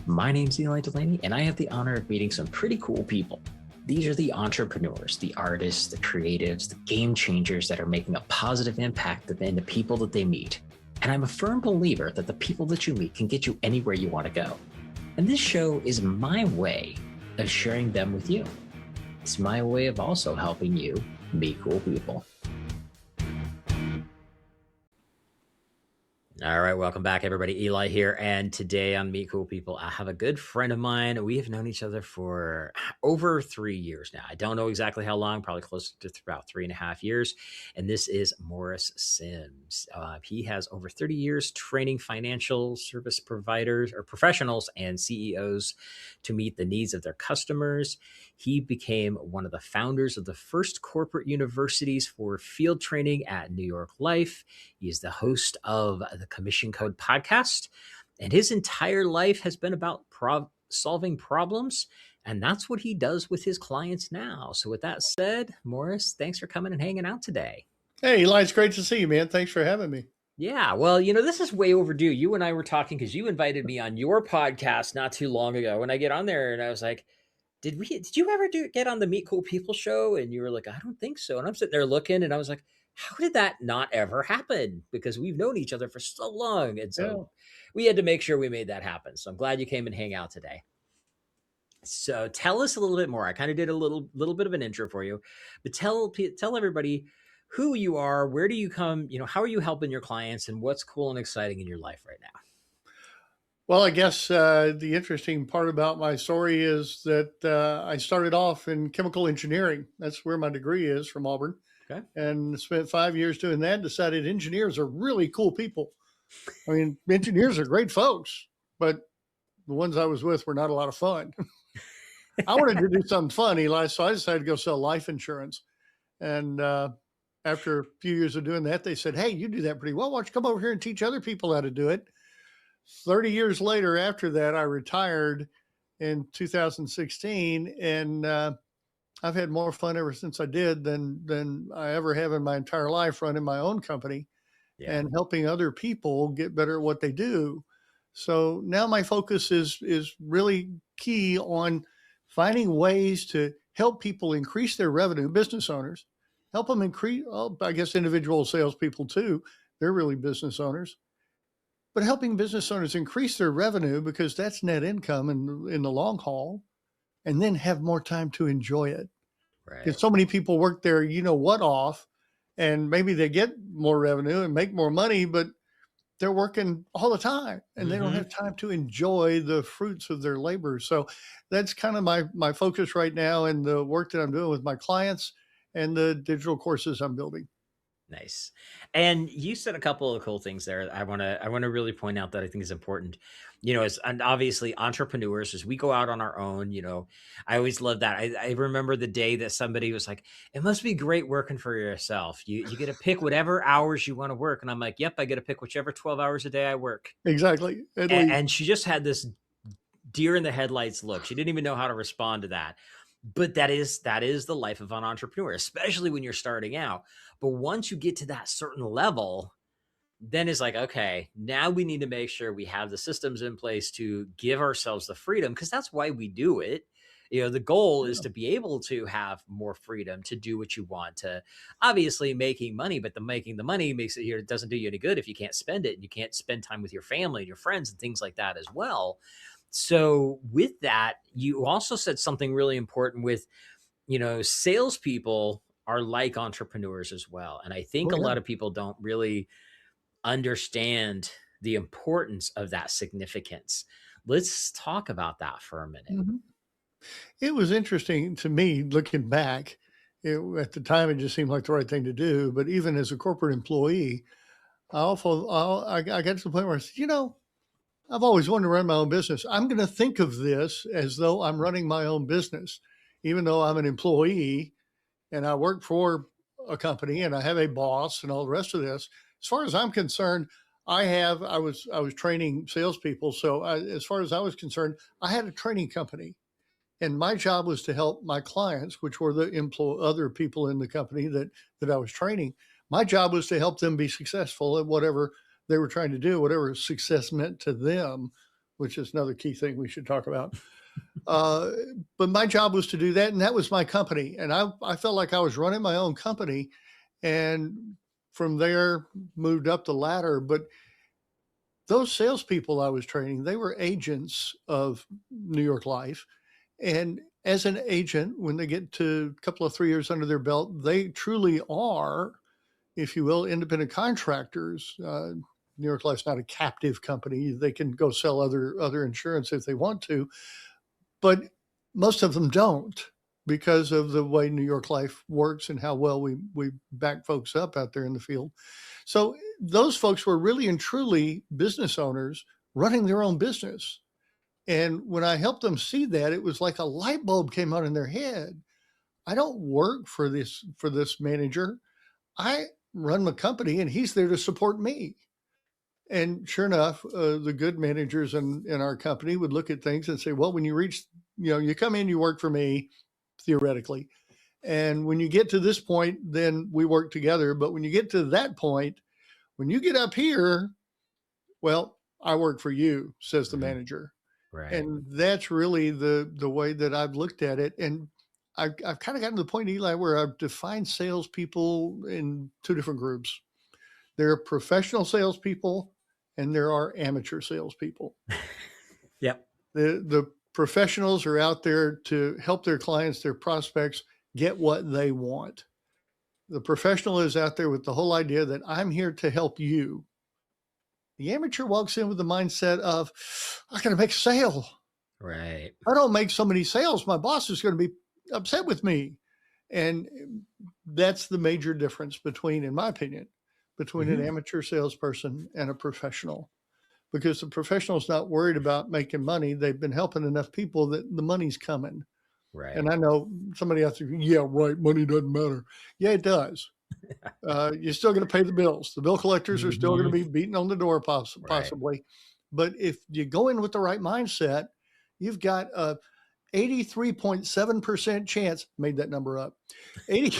My name's Eli Delaney, and I have the honor of meeting some pretty cool people. These are the entrepreneurs, the artists, the creatives, the game changers that are making a positive impact in the people that they meet. And I'm a firm believer that the people that you meet can get you anywhere you want to go. And this show is my way of sharing them with you. It's my way of also helping you meet cool people. All right, welcome back, everybody. Eli here, and today on Meet Cool People, I have a good friend of mine. We have known each other for over 3 years now. I don't know exactly how long, probably close to about 3.5 years, and this is Morris Sims. He has over 30 years training financial service providers or professionals and CEOs to meet the needs of their customers. He became one of the founders of the first corporate universities for field training at New York Life. He is the host of the Commission Code podcast, and his entire life has been about solving problems, and that's what he does with his clients now. So with that said, Morris, thanks for coming and hanging out today. Hey, Eli, it's great to see you, man. Thanks for having me. Yeah, well, this is way overdue. You and I were talking because you invited me on your podcast not too long ago. When I get on there and I was like, did you ever get on the Meet Cool People show? And you were like, I don't think so. And I'm sitting there looking and I was like, how did that not ever happen? Because we've known each other for so long. And so we had to make sure we made that happen. So I'm glad you came and hang out today. So tell us a little bit more. I kind of did a little bit of an intro for you, but tell everybody who you are, where do you come, how are you helping your clients, and what's cool and exciting in your life right now? Well, I guess the interesting part about my story is that I started off in chemical engineering. That's where my degree is, from Auburn. Okay. And spent 5 years doing that. Decided engineers are really cool people. I mean, engineers are great folks, but the ones I was with were not a lot of fun. I wanted to do something fun, Eli, so I decided to go sell life insurance. And after a few years of doing that, they said, hey, you do that pretty well. Why don't you come over here and teach other people how to do it? 30 years later, after that, I retired in 2016, and I've had more fun ever since I did than I ever have in my entire life running my own company and helping other people get better at what they do. So now my focus is really key on finding ways to help people increase their revenue, business owners, help them increase, I guess individual salespeople too. They're really business owners. But helping business owners increase their revenue, because that's net income in the long haul, and then have more time to enjoy it. Right. Because so many people work their off, and maybe they get more revenue and make more money, but they're working all the time and they don't have time to enjoy the fruits of their labor. So that's kind of my focus right now in the work that I'm doing with my clients and the digital courses I'm building. Nice. And you said a couple of cool things there. I want to really point out that I think is important, and obviously entrepreneurs, as we go out on our own, I always love that. I remember the day that somebody was like, it must be great working for yourself. You get to pick whatever hours you want to work. And I'm like, yep, I get to pick whichever 12 hours a day I work. Exactly. And she just had this deer in the headlights look. She didn't even know how to respond to that. But that is the life of an entrepreneur, especially when you're starting out. But once you get to that certain level, then it's like, okay, now we need to make sure we have the systems in place to give ourselves the freedom, because that's why we do it. The goal is to be able to have more freedom to do what you want, to obviously making money, but making the money makes it here. It doesn't do you any good if you can't spend it, and you can't spend time with your family and your friends and things like that as well. So with that, you also said something really important with, salespeople are like entrepreneurs as well. And I think a lot of people don't really understand the importance of that significance. Let's talk about that for a minute. Mm-hmm. It was interesting to me looking back. At the time, it just seemed like the right thing to do. But even as a corporate employee, I got to the point where I said, I've always wanted to run my own business. I'm going to think of this as though I'm running my own business, even though I'm an employee and I work for a company and I have a boss and all the rest of this. As far as I'm concerned, I was training salespeople. So as far as I was concerned, I had a training company, and my job was to help my clients, which were the other people in the company that I was training. My job was to help them be successful at whatever they were trying to do, whatever success meant to them which is another key thing we should talk about. Uh, but my job was to do that, and that was my company. And I felt like I was running my own company, and from there moved up the ladder. But those salespeople I was training, they were agents of New York Life. And as an agent, when they get to a couple of 3 years under their belt, they truly are, if you will, independent contractors. New York Life's not a captive company. They can go sell other insurance if they want to, but most of them don't because of the way New York Life works and how well we back folks up out there in the field. So those folks were really and truly business owners running their own business. And when I helped them see that, it was like a light bulb came on in their head. I don't work for this manager. I run my company and he's there to support me. And sure enough, the good managers in our company would look at things and say, well, when you reach, you come in, you work for me, theoretically. And when you get to this point, then we work together. But when you get to that point, when you get up here, well, I work for you, says the Mhm. manager. Right. And that's really the way that I've looked at it. And I've kind of gotten to the point, Eli, where I've defined salespeople in two different groups. There are professional salespeople and there are amateur salespeople. Yep. The professionals are out there to help their clients, their prospects get what they want. The professional is out there with the whole idea that I'm here to help you. The amateur walks in with the mindset of, I got to make a sale. Right. If I don't make so many sales, my boss is going to be upset with me. And that's the major difference between, in my opinion, between an Mhm. amateur salesperson and a professional. Because the professional is not worried about making money. They've been helping enough people that the money's coming. Right. And I know somebody else, yeah, right, money doesn't matter. Yeah, it does. You're still going to pay the bills. The bill collectors are still going to Mhm. be beating on the door, Right. possibly. But if you go in with the right mindset, you've got a 83.7% chance, made that number up, 80,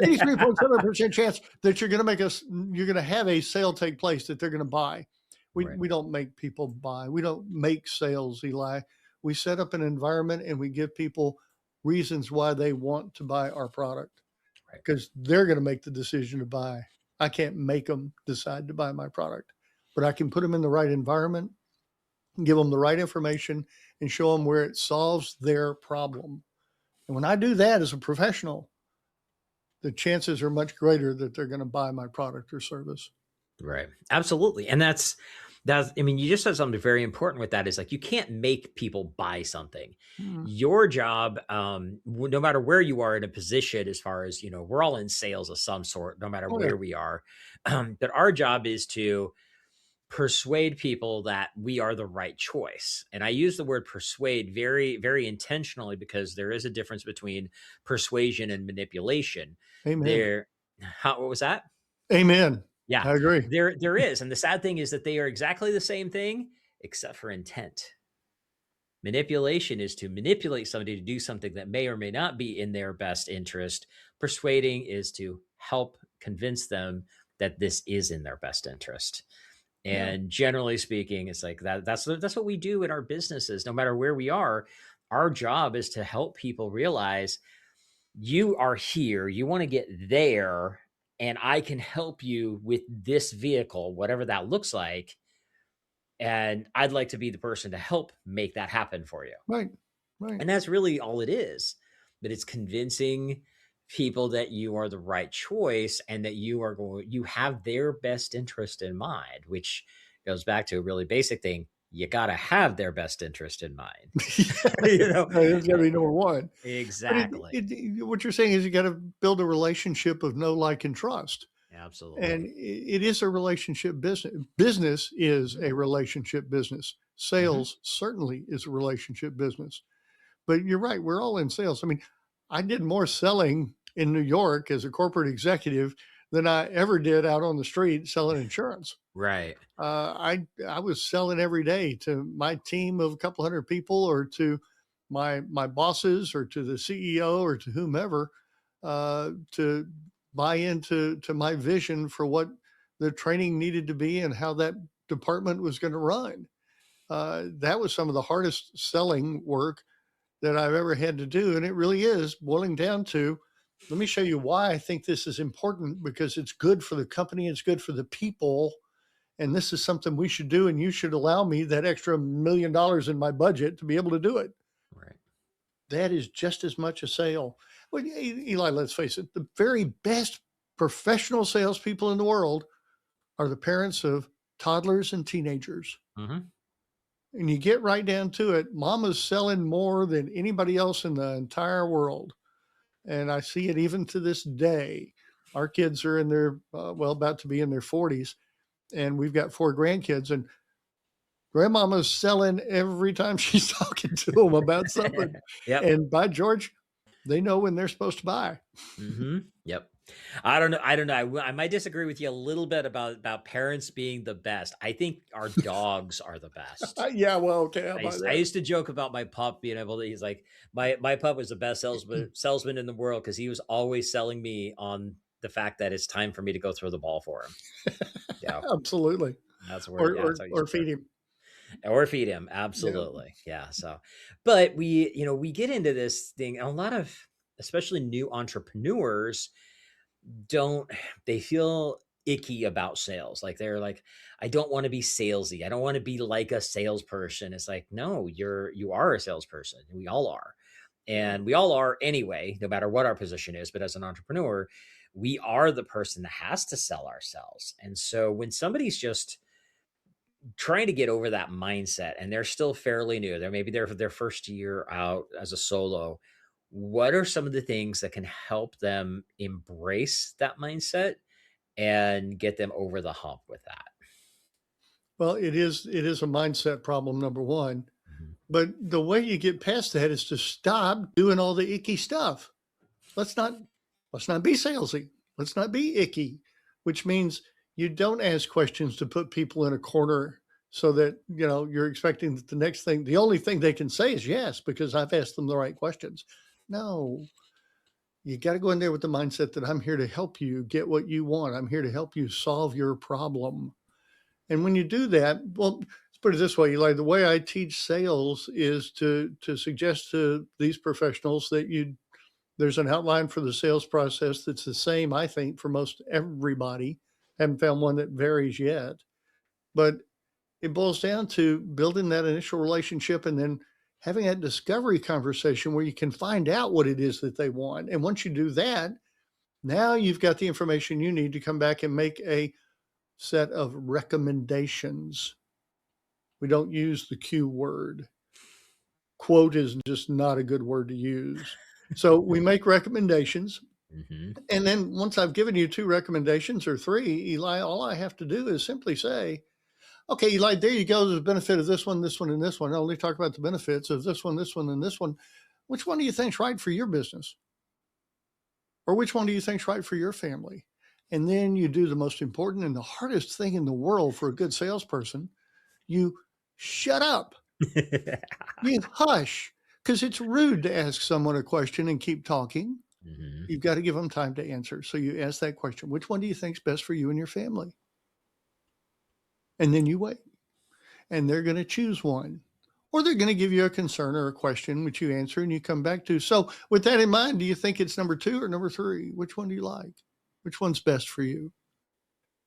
83.7% chance that you're going to have a sale take place that they're going to buy. Right. We don't make people buy. We don't make sales, Eli. We set up an environment and we give people reasons why they want to buy our product Right. because they're going to make the decision to buy. I can't make them decide to buy my product, but I can put them in the right environment, give them the right information, and show them where it solves their problem. And when I do that as a professional, the chances are much greater that they're going to buy my product or service. Right. Absolutely. And that's I mean, you just said something very important with that is like you can't make people buy something. Mm. Your job, no matter where you are in a position, as far as, we're all in sales of some sort, no matter Oh, yeah. where we are. But our job is to persuade people that we are the right choice. And I use the word persuade very, very intentionally because there is a difference between persuasion and manipulation. Amen. There, what was that? Amen. Yeah, I agree. there is, and the sad thing is that they are exactly the same thing except for intent. Manipulation is to manipulate somebody to do something that may or may not be in their best interest. Persuading is to help convince them that this is in their best interest. Yeah. And generally speaking, it's like that's what we do in our businesses, no matter where we are. Our job is to help people realize you are here, you want to get there, and I can help you with this vehicle, whatever that looks like. And I'd like to be the person to help make that happen for you. Right. Right. And that's really all it is. But it's convincing people that you are the right choice and that you have their best interest in mind, which goes back to a really basic thing. You got to have their best interest in mind. you know, That's got to be number one. But exactly. what you're saying is you got to build a relationship of know, like, and trust. And Absolutely. it is a relationship business. Business is Mhm. a relationship business. Mhm. Sales certainly is a relationship business. But you're right, we're all in sales. I mean, I did more selling in New York as a corporate executive than I ever did out on the street selling insurance. Right. I was selling every day to my team of a couple hundred people, or to my bosses, or to the CEO, or to whomever, to buy into my vision for what the training needed to be and how that department was going to run. that was some of the hardest selling work that I've ever had to do. And it really is boiling down to, let me show you why I think this is important, because it's good for the company, it's good for the people, and this is something we should do. And you should allow me that extra $1 million in my budget to be able to do it. Right. That is just as much a sale. Well, Eli, let's face it, the very best professional salespeople in the world are the parents of toddlers and teenagers. Mhm. And you get right down to it, mama's selling more than anybody else in the entire world. And I see it even to this day. Our kids are in their, well, about to be in their 40s, and we've got 4 grandkids, and grandmama's selling every time she's talking to them about something. Yep. And by George, they know when they're supposed to buy. Yep. I don't know. I might disagree with you a little bit about parents being the best. I think our dogs are the best. Yeah, well, okay, how I about used, I that? used to joke about my pup being able to. He's like my pup was the best salesman in the world because he was always selling me on the fact that it's time for me to go throw the ball for him. Yeah, Absolutely. that's where. Or Yeah, that's or how he used or to work. feed him. Or feed him. Yeah. Absolutely. Yeah. So, but we get into this thing. And a lot of, especially new entrepreneurs, don't they feel icky about sales? Like they're like, I don't want to be salesy. I don't want to be like a salesperson. It's like, no, you are a salesperson. We all are. And we all are anyway, no matter what our position is. But as an entrepreneur, we are the person that has to sell ourselves. And so when somebody's just trying to get over that mindset and they're still fairly new, they're maybe their first year out as a solo, what are some of the things that can help them embrace that mindset and get them over the hump with that? Well, it is a mindset problem, number 1. Mhm. But the way you get past that is to stop doing all the icky stuff. Let's not let's not be salesy. Let's not be icky, which means you don't ask questions to put people in a corner so that, you're expecting that the only thing they can say is yes, because I've asked them the right questions. No, you got to go in there with the mindset that I'm here to help you get what you want. I'm here to help you solve your problem. And when you do that, well, let's put it this way, Eli, the way I teach sales is to suggest to these professionals that there's an outline for the sales process that's the same, I think, for most everybody. Haven't found one that varies yet. But it boils down to building that initial relationship and then having that discovery conversation where you can find out what it is that they want. And once you do that, now you've got the information you need to come back and make a set of recommendations. We don't use the Q word. Quote is just not a good word to use. So we make recommendations. Mhm. And then once I've given you 2 recommendations or 3, Eli, all I have to do is simply say, okay, Eli, there you go. There's a benefit of this one, and this one. I only talk about the benefits of this one, and this one. Which one do you think's right for your business? Or which one do you think's right for your family? And then you do the most important and the hardest thing in the world for a good salesperson. You shut up. You hush, because it's rude to ask someone a question and keep talking. Mhm. You've got to give them time to answer. So you ask that question, which one do you think's best for you and your family? And then you wait. And they're going to choose one. Or they're going to give you a concern or a question, which you answer and you come back to. So, with that in mind, do you think it's number 2 or number 3? Which one do you like? Which one's best for you?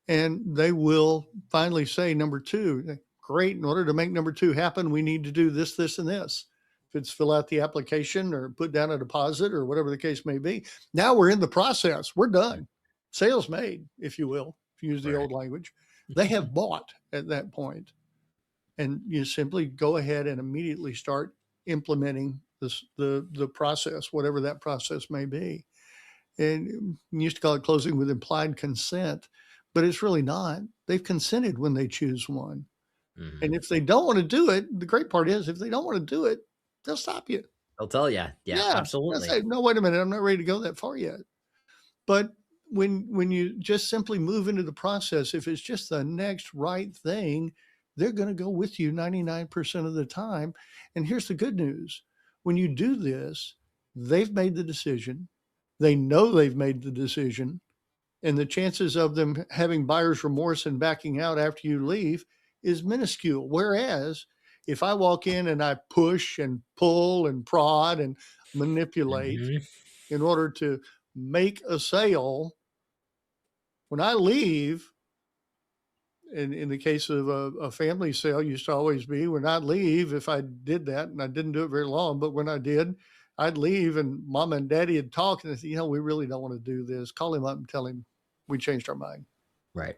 And they will finally say number 2. Great. In order to make number 2 happen, we need to do this, this, and this. If it's fill out the application or put down a deposit or whatever the case may be. Now we're in the process. We're done. Sales made, if you will, if you use the Right. old language. They have bought at that point. And you simply go ahead and immediately start implementing the process, whatever that process may be. And you used to call it closing with implied consent, but it's really not. They've consented when they choose one. And Mhm. if they don't want to do it, the great part is if they don't want to do it, they'll stop you. They'll tell you. Yeah, Yeah. They'll absolutely. say, no, wait a minute, I'm not ready to go that far yet. But when you just simply move into the process, if it's just the next right thing, they're going to go with you 99% of the time. And here's the good news. When you do this, they've made the decision. They know they've made the decision, and the chances of them having buyer's remorse and backing out after you leave is minuscule. Whereas If I walk in and I push and pull and prod and manipulate Mhm. in order to make a sale, when I leave, in the case of a family sale, used to always be when I'd leave, if I did that, and I didn't do it very long, but when I did, I'd leave and mom and daddy had talked and they said, we really don't want to do this. Call him up and tell him we changed our mind. Right.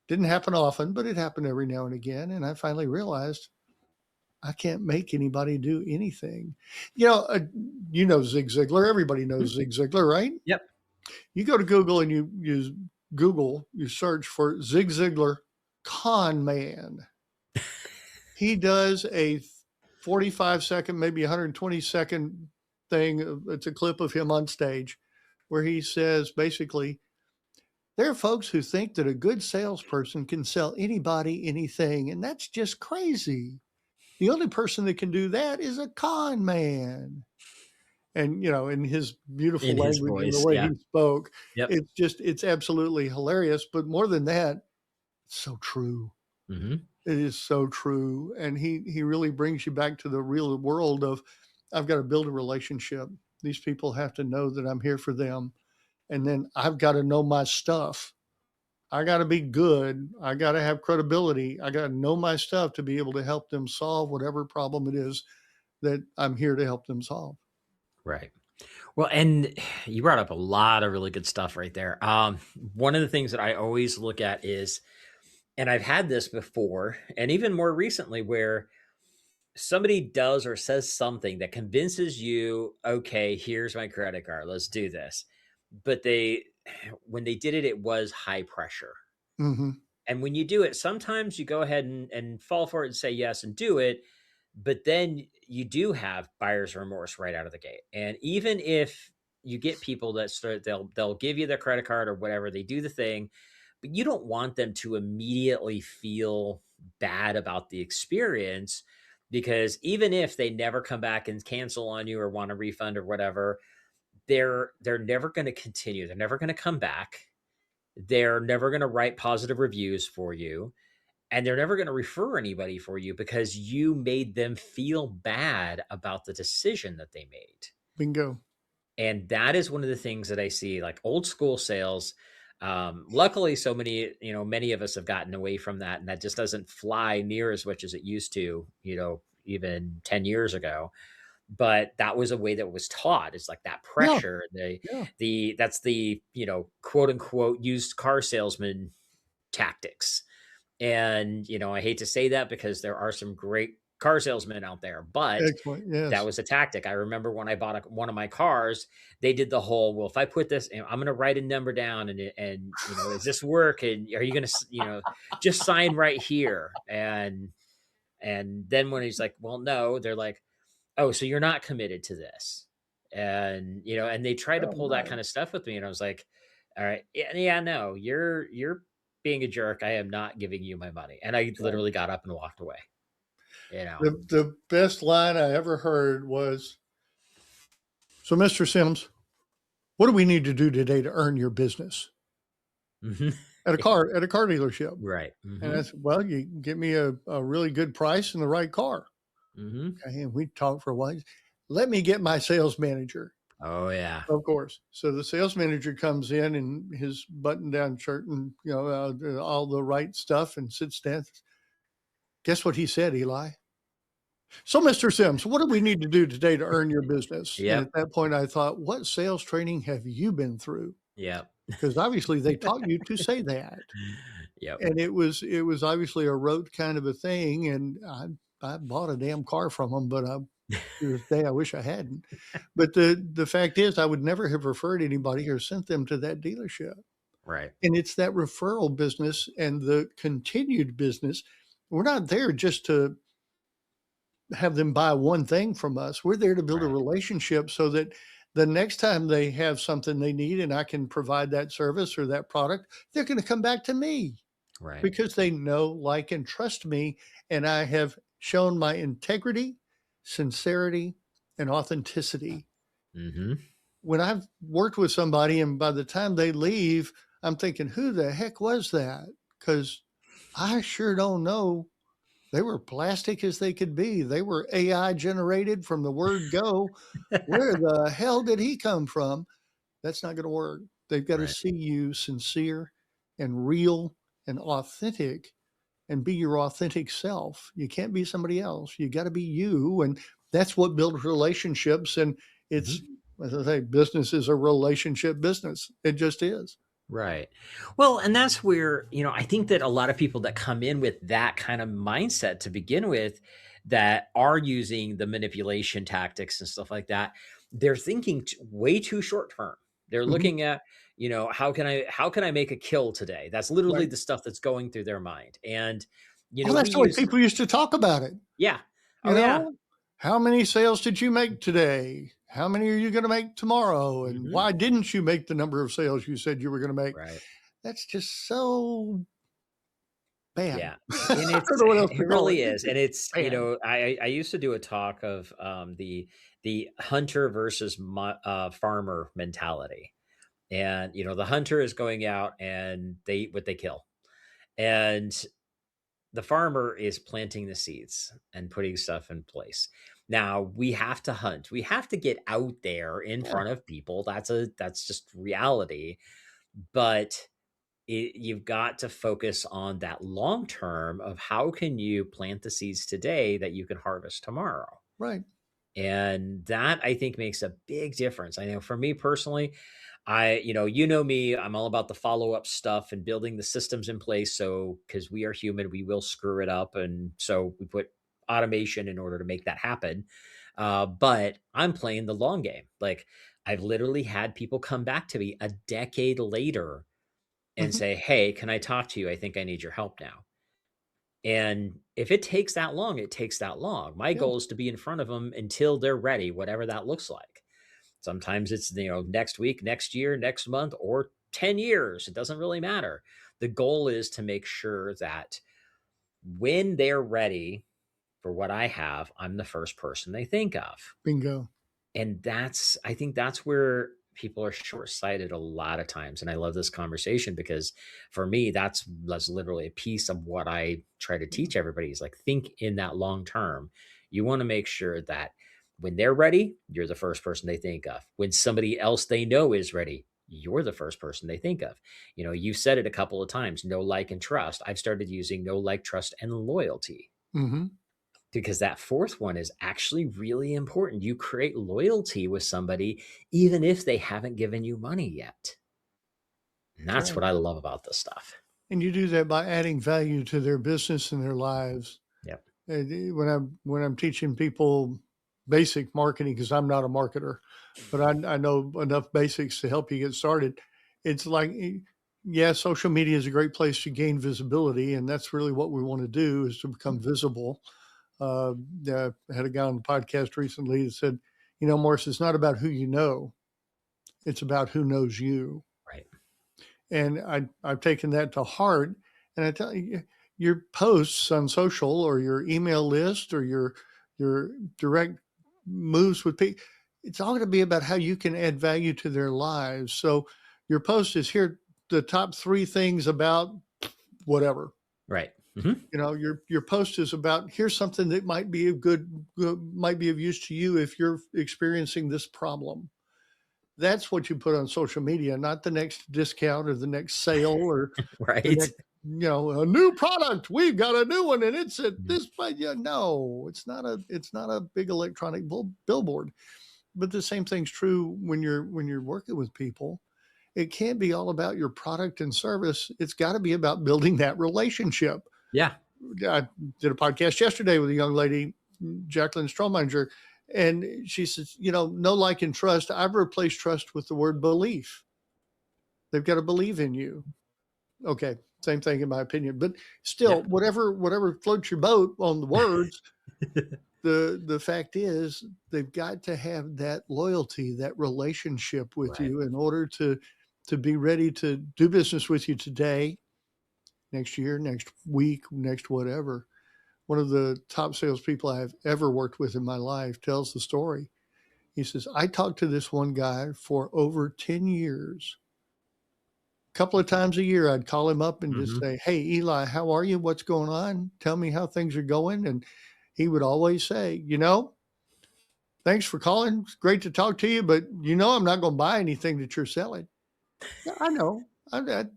Didn't happen often, but it happened every now and again. And I finally realized I can't make anybody do anything. You know, uh, Zig Ziglar. Everybody Mhm. knows Zig Ziglar, right? Yep. You go to Google and you use Google, you search for Zig Ziglar con man. He does a 45-second, maybe 120-second thing. It's a clip of him on stage where he says basically, there are folks who think that a good salesperson can sell anybody anything, and that's just crazy. The only person that can do that is a con man. And, in his beautiful In his language and the voice, way yeah. he spoke, Yep. it's absolutely hilarious. But more than that, it's so true. Mhm. It is so true. And he really brings you back to the real world of I've got to build a relationship. These people have to know that I'm here for them. And then I've got to know my stuff. I got to be good. I got to have credibility. I got to know my stuff to be able to help them solve whatever problem it is that I'm here to help them solve. Right. Well, and you brought up a lot of really good stuff right there. One of the things that I always look at is, and I've had this before, and even more recently, where somebody does or says something that convinces you, okay, here's my credit card, let's do this. But when they did it, it was high pressure. Hmm. And when you do it, sometimes you go ahead and fall for it and say yes and do it. But then you do have buyer's remorse right out of the gate. And even if you get people that start, they'll give you their credit card or whatever, they do the thing, but you don't want them to immediately feel bad about the experience, because even if they never come back and cancel on you or want a refund or whatever, they're never going to continue. They're never going to come back. They're never going to write positive reviews for you, and they're never going to refer anybody for you because you made them feel bad about the decision that they made. Bingo. And that is one of the things that I see, like old school sales. Luckily, so many of us have gotten away from that, and that just doesn't fly near as much as it used to, even 10 years ago. But that was a way that was taught. It's like that Yeah. pressure, Yeah. that's the, quote unquote used car salesman tactics. And, I hate to say that because there are some great car salesmen out there, but Excellent. that Yes. was a tactic. I remember when I bought one of my cars, they did the whole, well, if I put this, I'm going to write a number down and, does this work? And are you going to, just sign right here? And then when he's like, well, no, they're like, oh, so you're not committed to this. And they tried to Oh, pull that my. kind of stuff with me. And I was like, all right, yeah, yeah, no, you're being a jerk. I am not giving you my money. And I Right. literally got up and walked away, you know. The best line I ever heard was, so, Mr. Sims, what do we need to do today to earn your business Mhm. at a car dealership? Right. And I Mhm. said, well, you get me a really good price and the right car. Mhm. Okay. And we talked for a while. Let me get my sales manager. Oh, yeah. Of course. So the sales manager comes in in his button-down shirt and all the right stuff and sits down. Guess what he said, Eli? So, Mr. Sims, what do we need to do today to earn your business? And at Yep. that point, I thought, what sales training have you been through? Yep. Because obviously they taught you to say that, Yep. and it was obviously a rote kind of a thing. And I bought a damn car from them, but to this day I wish I hadn't. But the fact is, I would never have referred anybody or sent them to that dealership. Right. And it's that referral business and the continued business. We're not there just to have them buy one thing from us. We're there to build a Right. relationship so that the next time they have something they need and I can provide that service or that product, they're going to come back to me Right. because they know, like, and trust me. And I have shown my integrity, sincerity, and authenticity. Mhm. When I've worked with somebody and by the time they leave, I'm thinking, who the heck was that? Because I sure don't know They were plastic as they could be. They were AI generated from the word go. Where the hell did he come from? That's not going to work. They've got to Right. see you sincere and real and authentic and be your authentic self. You can't be somebody else. You got to be you. And that's what builds relationships. And it's, Mhm. as I say, business is a relationship business. It just is. Right. Well, and that's where, I think that a lot of people that come in with that kind of mindset to begin with, that are using the manipulation tactics and stuff like that, they're thinking way too short term. They're Mhm. looking at, how can I make a kill today? That's literally Right. the stuff that's going through their mind. And, Oh, we that's the way use, people used to talk about it. yeah. You Oh, yeah. know, how many sales did you make today? How many are you going to make tomorrow? And Hmm. why didn't you make the number of sales you said you were going to make? Right. That's just so bad. Yeah. I And don't know what else it to call it. really It's is. just And it's, bad. I used to do a talk of the hunter versus farmer mentality. And, the hunter is going out and they eat what they kill. And the farmer is planting the seeds and putting stuff in place. Now we have to hunt. We have to get out there in Yeah. front of people. That's just reality. But you've got to focus on that long term of how can you plant the seeds today that you can harvest tomorrow. Right. And that I think makes a big difference. I know for me personally, you know me, I'm all about the follow up stuff and building the systems in place. So, because we are human, we will screw it up. And so we put automation in order to make that happen. But I'm playing the long game. Like, I've literally had people come back to me a decade later and Mhm. say, "Hey, can I talk to you? I think I need your help now." And if it takes that long, it takes that long. My Yeah. goal is to be in front of them until they're ready, whatever that looks like. Sometimes it's, next week, next year, next month, or 10 years. It doesn't really matter. The goal is to make sure that when they're ready for what I have, I'm the first person they think of. Bingo. And I think that's where people are short-sighted a lot of times. And I love this conversation because for me, that's literally a piece of what I try to Yeah. teach everybody is like, think in that long term. You want to make sure that when they're ready, you're the first person they think of. When somebody else they know is ready, you're the first person they think of. You've said it a couple of times, no like and trust. I've started using no like, trust, and loyalty Mhm. because that fourth one is actually really important. You create loyalty with somebody even if they haven't given you money yet. And That's that's right. what I love about this stuff. And you do that by adding value to their business and their lives. Yep. And when I'm teaching people basic marketing, because I'm not a marketer, but I know enough basics to help you get started. It's like, yeah, social media is a great place to gain visibility, and that's really what we want to do is to become visible. Uh, I had a guy on the podcast recently that said, Morris, it's not about who you know, it's about who knows you. Right. And I've taken that to heart. And I tell you, your posts on social or your email list or your direct moves with people, it's all going to be about how you can add value to their lives. So your post is here, the top three things about whatever. Right. Hmm. Your post is about here's something that might be might be of use to you if you're experiencing this problem. That's what you put on social media, not the next discount or the next sale or the Right. next, a new product. We've got a new one and it's at Mhm. this price. Yeah, no, it's not a big electronic billboard. But the same thing's true when you're working with people. It can't be all about your product and service. It's got to be about building that relationship. Yeah. I did a podcast yesterday with a young lady, Jacqueline Strohminger, and she says, no like and trust. I've replaced trust with the word belief. They've got to believe in you. Okay, same thing in my opinion, but still, Yep. whatever floats your boat on the words. The fact is, they've got to have that loyalty, that relationship with Right. you in order to be ready to do business with you today, next year, next week, next whatever. One of the top salespeople I've ever worked with in my life tells the story. He says, I talked to this one guy for over 10 years couple of times a year, I'd call him up and just Mhm. say, "Hey, Eli, how are you? What's going on? Tell me how things are going." And he would always say, "Thanks for calling. It's great to talk to you, but I'm not going to buy anything that you're selling." Yeah, I know.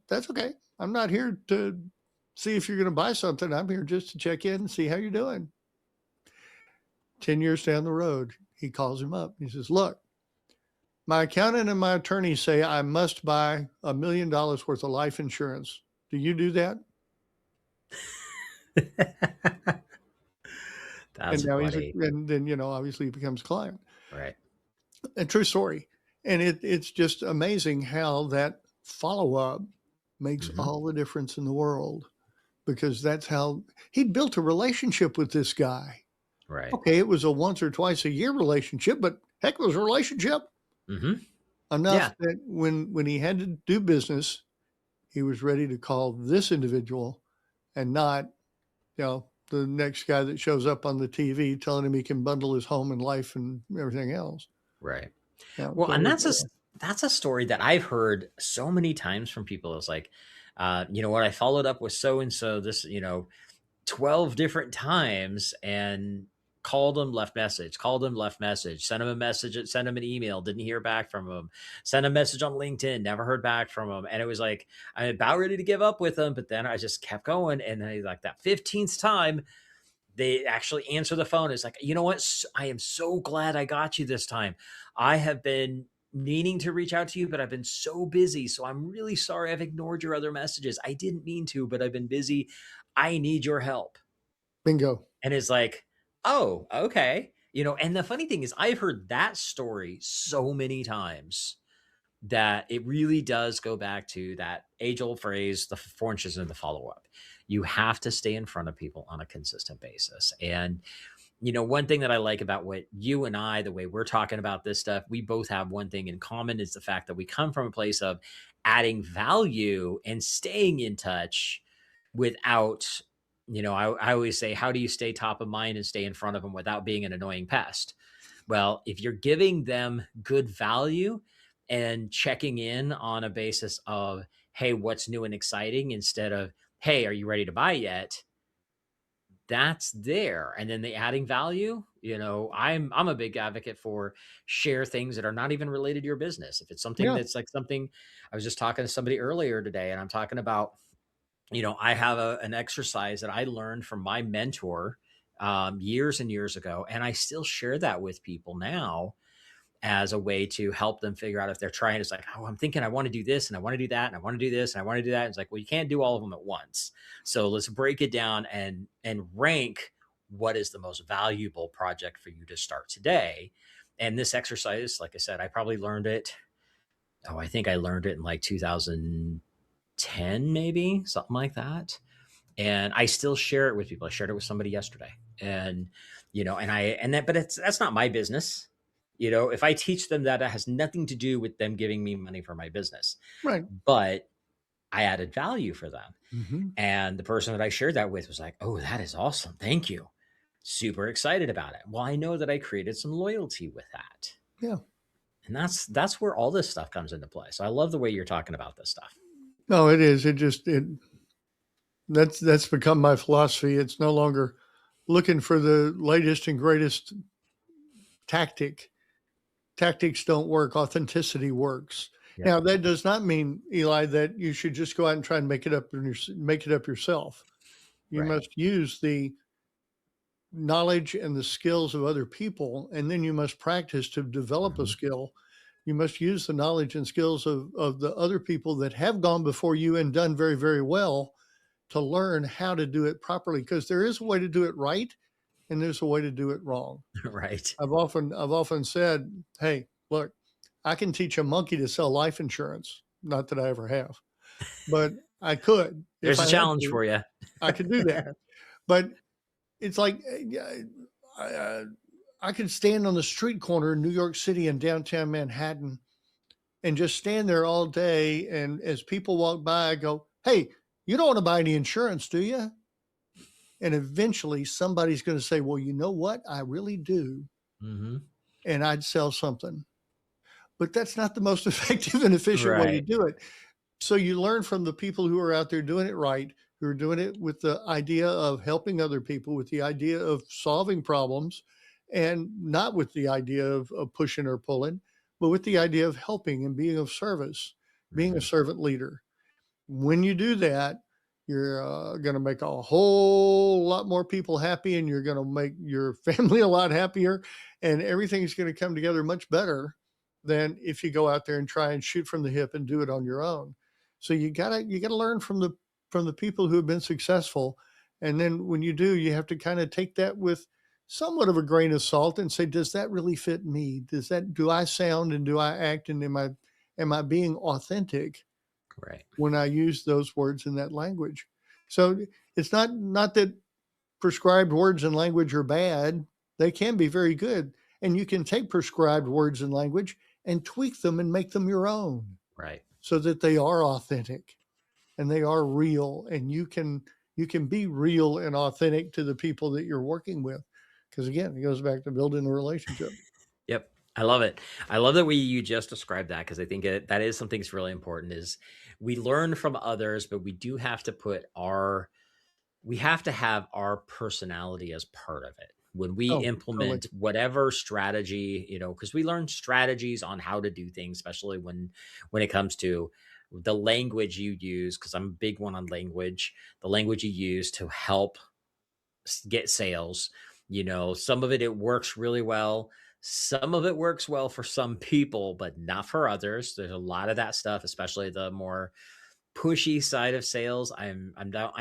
That's okay. I'm not here to see if you're going to buy something. I'm here just to check in and see how you're doing. 10 years down the road, he calls him up. He says, "Look, my accountant and my attorney say I must buy $1 million worth of life insurance. Do you do that?" And That's now funny. and then, obviously he becomes client. Right. A true story. And it's just amazing how that follow up makes Mhm. all the difference in the world, because that's how he'd built a relationship with this guy. Right. Okay, it was a once or twice a year relationship, but heck, it was a relationship Mhm. enough Yeah. that when he had to do business, he was ready to call this individual and not, the next guy that shows up on the TV telling him he can bundle his home and life and everything else. Right. Yeah, Well, and so that's a story that I've heard so many times from people. It's like, you know what, I followed up with so and so this, 12 different times and called them, left message, sent him a message, sent him an email, didn't hear back from him, sent a message on LinkedIn, never heard back from him. And it was like, I'm about ready to give up with him, but then I just kept going. And then like that 15th time, they actually answer the phone. It's like, you know what? I am so glad I got you this time. I have been meaning to reach out to you, but I've been so busy. So I'm really sorry I've ignored your other messages. I didn't mean to, but I've been busy. I need your help. bingo. And it's like, oh, okay. And the funny thing is, I've heard that story so many times that it really does go back to that age old phrase, the 4 inches in the follow up. You have to stay in front of people on a consistent basis. And one thing that I like about what you and I, the way we're talking about this stuff, we both have one thing in common is the fact that we come from a place of adding value and staying in touch without, I always say, how do you stay top of mind and stay in front of them without being an annoying pest? Well, if you're giving them good value and checking in on a basis of, hey, what's new and exciting instead of, hey, are you ready to buy yet? That's there. And then the adding value, I'm a big advocate for share things that are not even related to your business. If it's something Yeah. that's like something I was just talking to somebody earlier today and I'm talking about, I have an exercise that I learned from my mentor years and years ago. And I still share that with people now as a way to help them figure out if they're trying. It's like, oh, I'm thinking I want to do this and I want to do that and I want to do this and I want to do that. It's like, well, you can't do all of them at once. So let's break it down and rank what is the most valuable project for you to start today. And this exercise, like I said, I probably learned it. Oh, I think I learned it in like 2010, maybe something like that. And I still share it with people. I shared it with somebody yesterday, and but that's not my business. If I teach them that, it has nothing to do with them giving me money for my business, Right. but I added value for them. Mhm. And the person that I shared that with was like, "Oh, that is awesome. Thank you." Super excited about it. Well, I know that I created some loyalty with that. Yeah. And that's where all this stuff comes into play. So I love the way you're talking about this stuff. No, it is. That's become my philosophy. It's no longer looking for the latest and greatest tactic. Tactics don't work. Authenticity works. Yep. Now, that does not mean, Eli, that you should just go out and try and make it up yourself. You Right. must use the knowledge and the skills of other people, and then you must practice to develop a Mhm. skill. You must use the knowledge and skills of the other people that have gone before you and done very, very well to learn how to do it properly, because there is a way to do it right and there's a way to do it wrong. Right. I've often said, "Hey, look, I can teach a monkey to sell life insurance." Not that I ever have, but I could if There's a I had challenge to. for you. I could do that. But it's like, yeah, I, uh, I could stand on the street corner in New York City in downtown Manhattan and just stand there all day. And as people walk by, I go, "Hey, you don't want to buy any insurance, do you?" And eventually somebody's going to say, "Well, you know what? I really do." Mhm. And I'd sell something. But that's not the most effective and efficient way to Right. do it. So you learn from the people who are out there doing it right, who are doing it with the idea of helping other people, with the idea of solving problems, and not with the idea of pushing or pulling, but with the idea of helping and being of service, being a Mhm. servant leader. When you do that, you're going to make a whole lot more people happy, and you're going to make your family a lot happier, and everything's going to come together much better than if you go out there and try and shoot from the hip and do it on your own. So you gotta learn from the people who have been successful, and then when you do, you have to kind of take that with somewhat of a grain of salt and say, does that really fit me? Do I sound and do I act, and am I being authentic Right. when I use those words in that language? So it's not that prescribed words and language are bad. They can be very good. And you can take prescribed words and language and tweak them and make them your own Right. so that they are authentic and they are real, and you can be real and authentic to the people that you're working with. Because again, it goes back to building a relationship. Yep. I love it. I love the way you just described that because I think that is something that's really important is we learn from others, but we do have to put our we have to have our personality as part of it. When we Oh, totally. implement whatever strategy, because we learn strategies on how to do things, especially when it comes to the language you use, because I'm a big one on language, the language you use to help get sales. Some of it works really well. Some of it works well for some people, but not for others. There's a lot of that stuff, especially the more pushy side of sales. I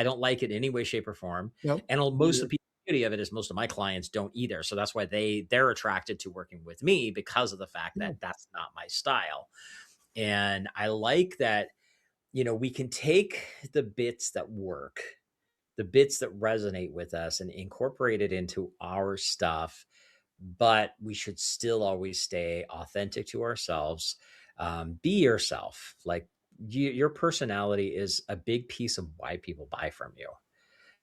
don't like it in any way, shape, or form. Yep. And Me most of either. the beauty of it is most of my clients don't either. So that's why they're attracted to working with me because of the fact Yeah. that that's not my style. And I like that, we can take the bits that work, the bits that resonate with us and incorporate it into our stuff, but we should still always stay authentic to ourselves. Be yourself. Like your personality is a big piece of why people buy from you.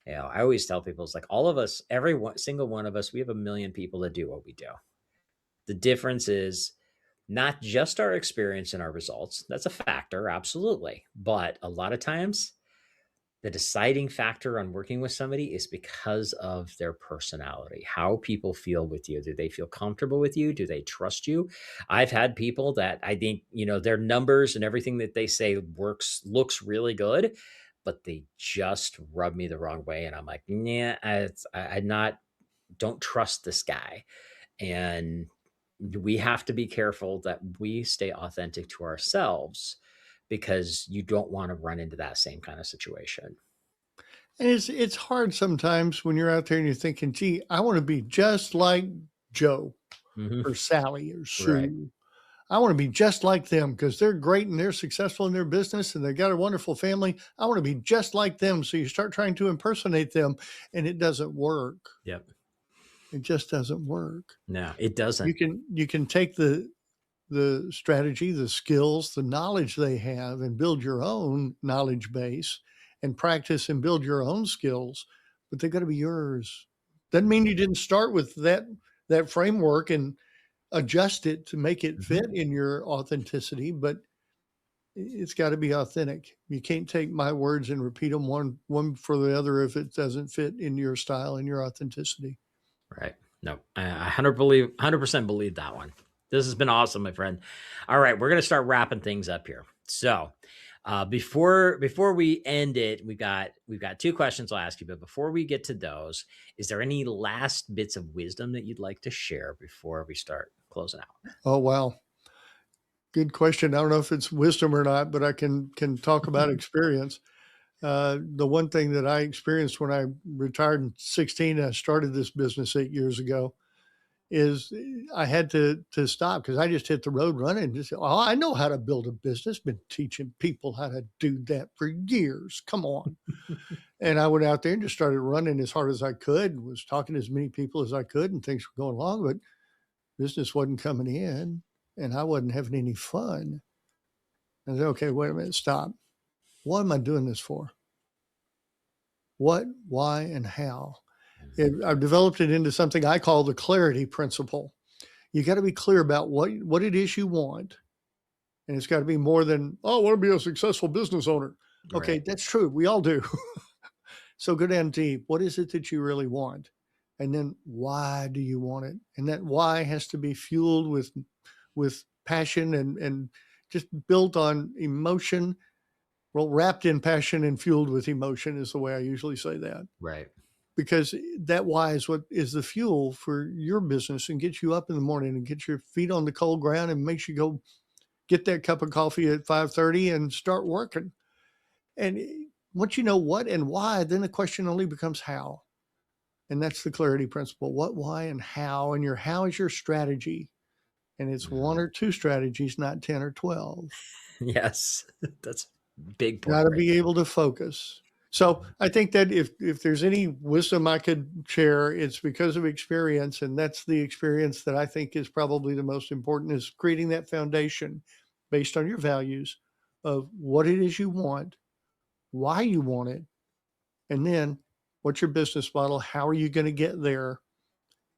I always tell people it's like all of us, every one, single one of us, we have a million people that do what we do. The difference is not just our experience and our results. That's a factor, absolutely. But a lot of times the deciding factor on working with somebody is because of their personality, how people feel with you. Do they feel comfortable with you? Do they trust you? I've had people that I think, their numbers and everything that they say looks really good, but they just rub me the wrong way. And I'm like, yeah, I not, don't trust this guy. And we have to be careful that we stay authentic to ourselves because you don't want to run into that same kind of situation. And it's hard sometimes when you're out there and you're thinking, gee, I want to be just like Joe Mhm. or Sally or Right. Sue. I want to be just like them because they're great and they're successful in their business and they've got a wonderful family. I want to be just like them. So you start trying to impersonate them, and it doesn't work. Yep. It just doesn't work. No, it You doesn't. can take the strategy, the skills, the knowledge they have, and build your own knowledge base and practice and build your own skills, but they got to be yours. Doesn't mean you didn't start with that framework and adjust it to make it Mhm. fit in your authenticity, but it's got to be authentic. You can't take my words and repeat them one for the other if it doesn't fit in your style and your authenticity. Right. No, I 100% believe that one. This has been awesome, my friend. All right, we're gonna start wrapping things up here. So, before we end it, we've got two questions I'll ask you. But before we get to those, is there any last bits of wisdom that you'd like to share before we start closing out? Oh wow, good question. I don't know if it's wisdom or not, but I can talk about experience. The one thing that I experienced when I retired in 16, I started this business 8 years ago, is I had to stop because I just hit the road running. Just, oh, I know how to build a business. Been teaching people how to do that for years. Come on. And I went out there and just started running as hard as I could, was talking to as many people as I could, and things were going along, but business wasn't coming in and I wasn't having any fun. I said, okay, wait a minute, stop. What am I doing this for? What, why, and how? I've developed it into something I call the clarity principle. You got to be clear about what it is you want And it's got to be more than, oh, I want to be a successful business owner. Okay, Right. that's true. We all do. So go down deep. What is it that you really want? And then why do you want it? And that why has to be fueled with passion and just built on emotion. Well, wrapped in passion and fueled with emotion is the way I usually say that. Right. Because that why is what is the fuel for your business and gets you up in the morning and gets your feet on the cold ground and makes you go get that cup of coffee at 5:30 and start working. And once you know what and why, then the question only becomes how. And that's the clarity principle. What, why, and how. And your how is your strategy. And it's one Mhm. or two strategies, not 10 or 12. Yes. That's a big Got point to right be able to focus. So there. I think that if there's any wisdom I could share, it's because of experience, and that's the experience that I think is probably the most important, is creating that foundation based on your values of what it is you want, why you want it, and then what's your business model? How are you going to get there?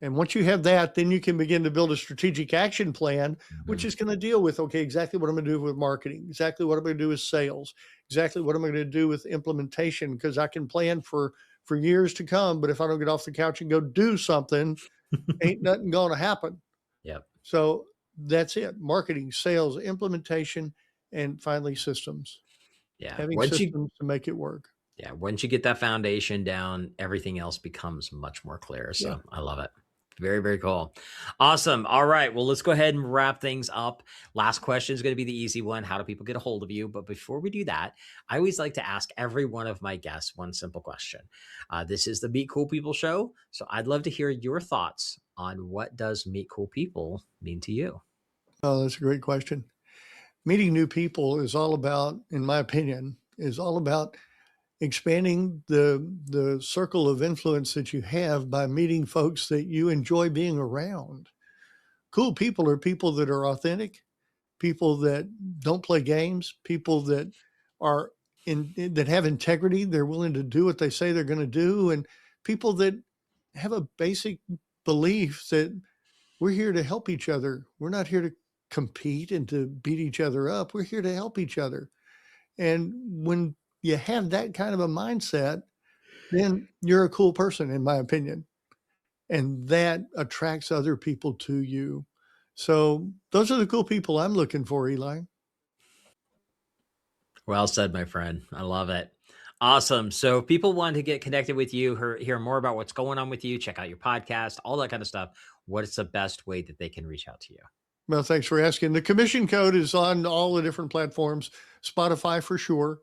And once you have that, then you can begin to build a strategic action plan, which Mhm. is going to deal with, okay, exactly what I'm going to do with marketing, exactly what I'm going to do with sales, exactly what I'm going to do with implementation, because I can plan for years to come, but if I don't get off the couch and go do something, ain't nothing going to happen. Yep. So that's it. Marketing, sales, implementation, and finally systems. Yeah. Having systems to make it work. Once you get that foundation down, everything else becomes much more clear. Yeah. So I love it. Very, very cool. Awesome. All right. Well, let's go ahead and wrap things up. Last question is going to be the easy one. How do people get a hold of you? But before we do that, I always like to ask every one of my guests one simple question. This is the Meet Cool People show. So I'd love to hear your thoughts on what does Meet Cool People mean to you? Oh, that's a great question. Meeting new people is all about, in my opinion, is all about expanding the circle of influence that you have by meeting folks that you enjoy being around. Cool people are people that are authentic, people that don't play games, people that are that have integrity, they're willing to do what they say they're going to do, and people that have a basic belief that we're here to help each other. We're not here to compete and to beat each other up. We're here to help each other. And when you have that kind of a mindset, then you're a cool person, in my opinion. And that attracts other people to you. So those are the cool people I'm looking for, Eli. Well said, my friend. I love it. Awesome. So, if people want to get connected with you, hear more about what's going on with you, check out your podcast, all that kind of stuff. What is the best way that they can reach out to you? Well, thanks for asking. The commission code is on all the different platforms, Spotify for sure.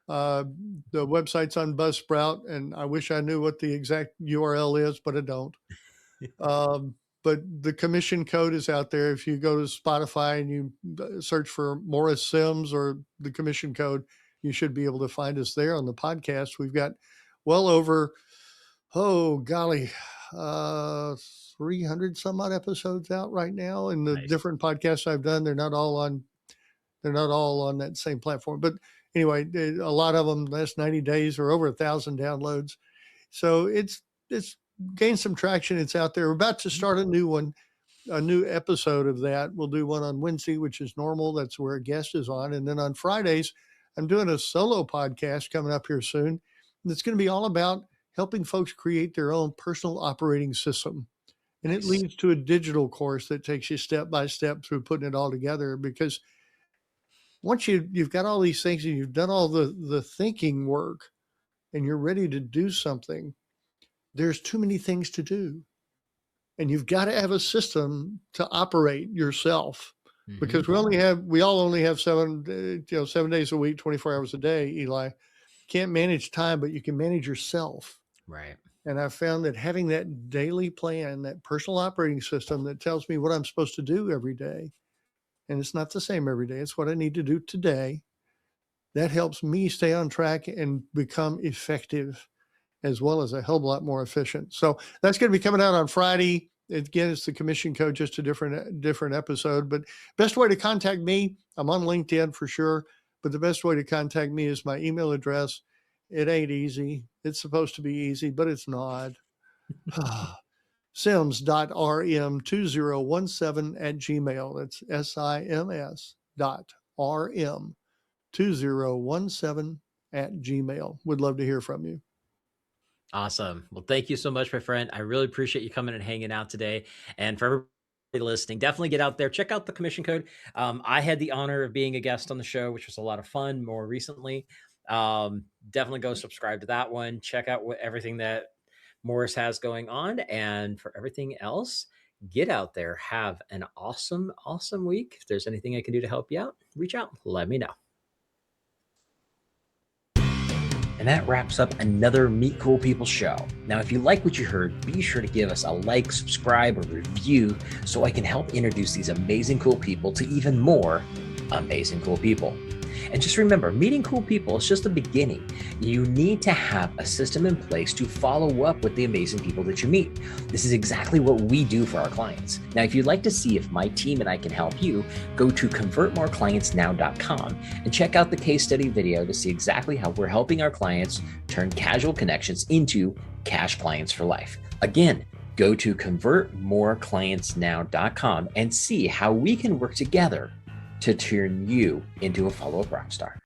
Uh, the website's on Buzzsprout, and I wish I knew what the exact URL is, but I don't. But the commission code is out there. If you go to Spotify and you search for Morris Sims or the commission code, you should be able to find us there on the podcast. We've got well over, oh golly, uh, 300 some odd episodes out right now. And the Nice. different podcasts I've done, they're not all on that same platform. But anyway, a lot of them last 90 days or over 1,000 downloads. So it's gained some traction. It's out there. We're about to start a new one, a new episode of that. We'll do one on Wednesday, which is normal. That's where a guest is on. And then on Fridays, I'm doing a solo podcast coming up here soon. It's going to be all about helping folks create their own personal operating system. And it Nice. leads to a digital course that takes you step by step through putting it all together. Because once you've got all these things and you've done all the thinking work and you're ready to do something, there's too many things to do. And you've got to have a system to operate yourself, Hmm. because we all only have 7 days a week, 24 hours a day, Eli. Can't manage time, but you can manage yourself. Right. And I've found that having that daily plan, that personal operating system that tells me what I'm supposed to do every day, and it's not the same every day, it's what I need to do today, that helps me stay on track and become effective, as well as a hell of a lot more efficient. So that's going to be coming out on Friday. Again, it's the commission code, just a different episode. But best way to contact me, I'm on LinkedIn for sure. But the best way to contact me is my email address. It ain't easy. It's supposed to be easy, but it's not. Sims.rm2017 at Gmail. That's SIMS rm2017 Would love to hear from you. Awesome. Well, thank you so much, my friend. I really appreciate you coming and hanging out today. And for everybody listening, definitely get out there, check out the commission code. I had the honor of being a guest on the show, which was a lot of fun more recently. Definitely go subscribe to that one. Check out everything that Morris has going on. And for everything else, get out there. Have an awesome, awesome week. If there's anything I can do to help you out, reach out. Let me know. And that wraps up another Meet Cool People show. Now, if you like what you heard, be sure to give us a like, subscribe, or review so I can help introduce these amazing cool people to even more amazing cool people. And just remember, meeting cool people is just the beginning. You need to have a system in place to follow up with the amazing people that you meet. This is exactly what we do for our clients. Now, if you'd like to see if my team and I can help you, go to convertmoreclientsnow.com and check out the case study video to see exactly how we're helping our clients turn casual connections into cash clients for life. Again, go to convertmoreclientsnow.com and see how we can work together to turn you into a follow-up rock star.